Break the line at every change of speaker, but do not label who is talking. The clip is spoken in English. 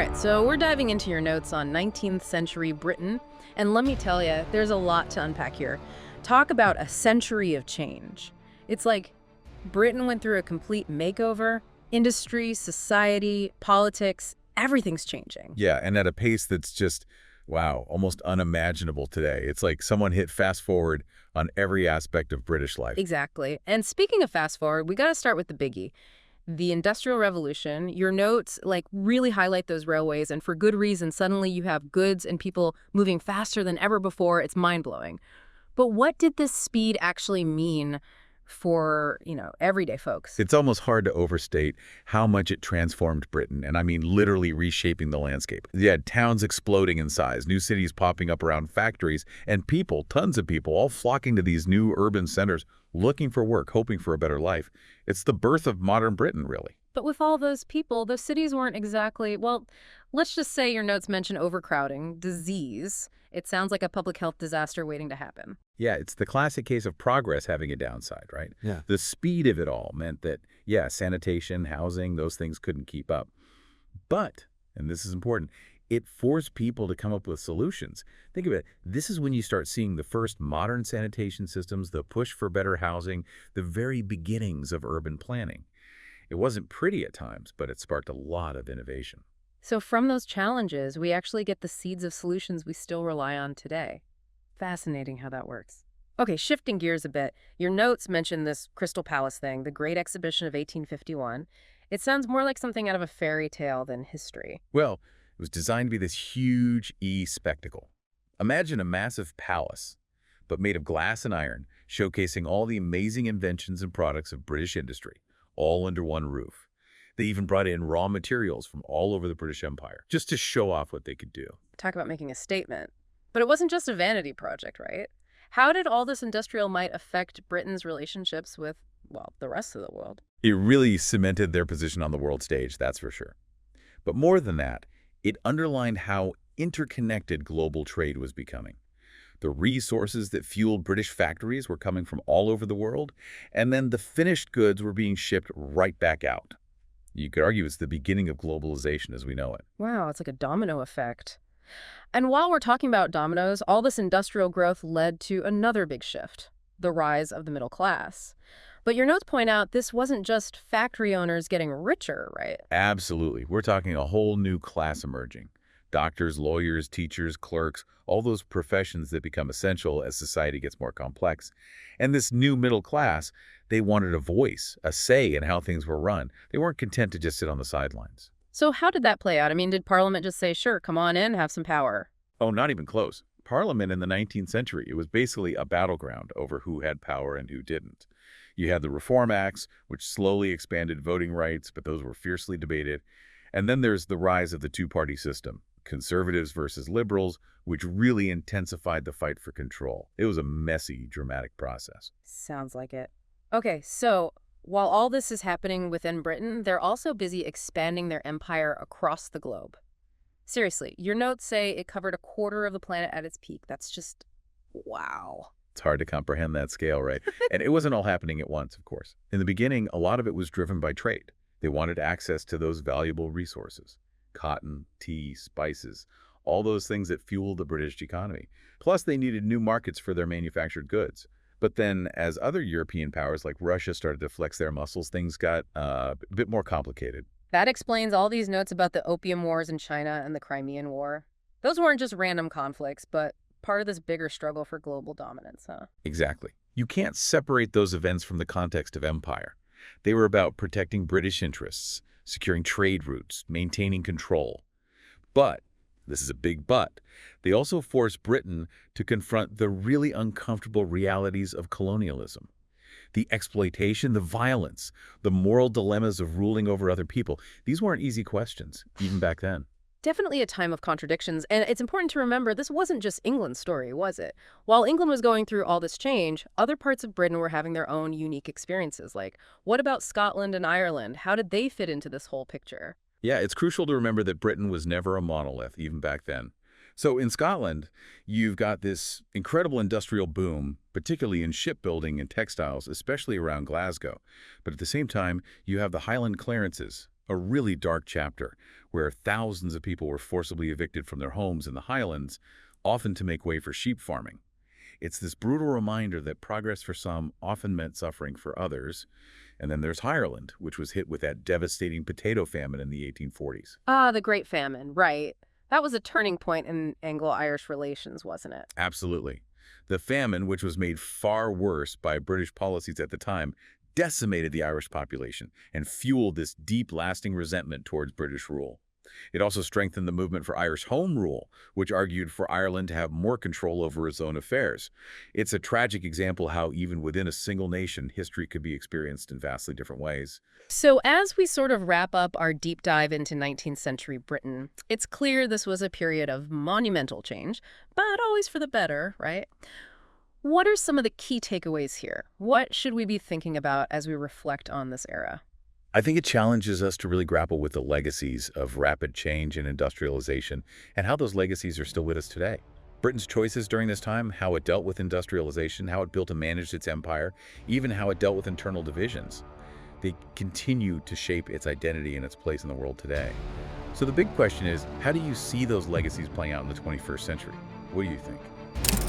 right, so we're diving into your notes on 19th century Britain, and let me tell you, there's a lot to unpack here. Talk about a century of change. It's like Britain went through a complete makeover. Industry, society, politics, everything's changing.
Yeah, and at a pace that's just, wow, almost unimaginable today. It's like someone hit fast forward on every aspect of British life.
Exactly. And speaking of fast forward, we got to start with the biggie. The Industrial Revolution. Your notes really highlight those railways, and for good reason. Suddenly you have goods and people moving faster than ever before. It's mind-blowing. But what did this speed actually mean for, everyday folks?
It's almost hard to overstate how much it transformed Britain, and I mean literally reshaping the landscape. You had towns exploding in size, new cities popping up around factories, and people, tons of people, all flocking to these new urban centers, looking for work, hoping for a better life. It's the birth of modern Britain, really.
But with all those people, those cities weren't exactly, well, let's just say your notes mention overcrowding, disease. It sounds like a public health disaster waiting to happen.
Yeah, it's the classic case of progress having a downside, right?
Yeah.
The speed of it all meant that, yeah, sanitation, housing, those things couldn't keep up. But, and this is important, it forced people to come up with solutions. Think of it, this is when you start seeing the first modern sanitation systems, the push for better housing, the very beginnings of urban planning. It wasn't pretty at times, but it sparked a lot of innovation.
So from those challenges, we actually get the seeds of solutions we still rely on today. Fascinating how that works. Okay, shifting gears a bit, your notes mention this Crystal Palace thing, the Great Exhibition of 1851. It sounds more like something out of a fairy tale than history.
Well, it was designed to be this huge spectacle. Imagine a massive palace, but made of glass and iron, showcasing all the amazing inventions and products of British industry, all under one roof. They even brought in raw materials from all over the British Empire, just to show off what they could do.
Talk about making a statement. But it wasn't just a vanity project, right? How did all this industrial might affect Britain's relationships with, well, the rest of the world?
It really cemented their position on the world stage, that's for sure. But more than that, it underlined how interconnected global trade was becoming. The resources that fueled British factories were coming from all over the world, and then the finished goods were being shipped right back out. You could argue it's the beginning of globalization as we know it.
Wow, it's like a domino effect. And while we're talking about dominoes, all this industrial growth led to another big shift, the rise of the middle class. But your notes point out this wasn't just factory owners getting richer, right?
Absolutely. We're talking a whole new class emerging. Doctors, lawyers, teachers, clerks, all those professions that become essential as society gets more complex. And this new middle class, they wanted a voice, a say in how things were run. They weren't content to just sit on the sidelines.
So how did that play out? I mean, did Parliament just say, sure, come on in, have some power?
Oh, not even close. Parliament in the 19th century, it was basically a battleground over who had power and who didn't. You had the Reform Acts, which slowly expanded voting rights, but those were fiercely debated. And then there's the rise of the two-party system, conservatives versus liberals, which really intensified the fight for control. It was a messy, dramatic process.
Sounds like it. Okay, so while all this is happening within Britain, they're also busy expanding their empire across the globe. Seriously, your notes say it covered a quarter of the planet at its peak. That's just, wow.
It's hard to comprehend that scale, right? And it wasn't all happening at once, of course. In the beginning, a lot of it was driven by trade. They wanted access to those valuable resources. Cotton, tea, spices, all those things that fueled the British economy. Plus, they needed new markets for their manufactured goods. But then, as other European powers like Russia started to flex their muscles, things got a bit more complicated.
That explains all these notes about the Opium Wars in China and the Crimean War. Those weren't just random conflicts, but part of this bigger struggle for global dominance, huh?
Exactly. You can't separate those events from the context of empire. They were about protecting British interests, securing trade routes, maintaining control. But, this is a big but, they also forced Britain to confront the really uncomfortable realities of colonialism. The exploitation, the violence, the moral dilemmas of ruling over other people. These weren't easy questions, even back then.
Definitely a time of contradictions, and it's important to remember this wasn't just England's story, was it? While England was going through all this change, other parts of Britain were having their own unique experiences. Like, what about Scotland and Ireland? How did they fit into this whole picture?
Yeah, it's crucial to remember that Britain was never a monolith, even back then. So in Scotland, you've got this incredible industrial boom, particularly in shipbuilding and textiles, especially around Glasgow. But at the same time, you have the Highland clearances, a really dark chapter, where thousands of people were forcibly evicted from their homes in the highlands, often to make way for sheep farming. It's this brutal reminder that progress for some often meant suffering for others. And then there's Ireland, which was hit with that devastating potato famine in the 1840s.
Ah, the Great Famine, right. That was a turning point in Anglo-Irish relations, wasn't it?
Absolutely. The famine, which was made far worse by British policies at the time, decimated the Irish population and fueled this deep, lasting resentment towards British rule. It also strengthened the movement for Irish Home Rule, which argued for Ireland to have more control over its own affairs. It's a tragic example how even within a single nation, history could be experienced in vastly different ways.
So as we sort of wrap up our deep dive into 19th century Britain, it's clear this was a period of monumental change, but always for the better, right? What are some of the key takeaways here? What should we be thinking about as we reflect on this era?
I think it challenges us to really grapple with the legacies of rapid change and industrialization and how those legacies are still with us today. Britain's choices during this time, how it dealt with industrialization, how it built and managed its empire, even how it dealt with internal divisions. They continue to shape its identity and its place in the world today. So the big question is, how do you see those legacies playing out in the 21st century? What do you think?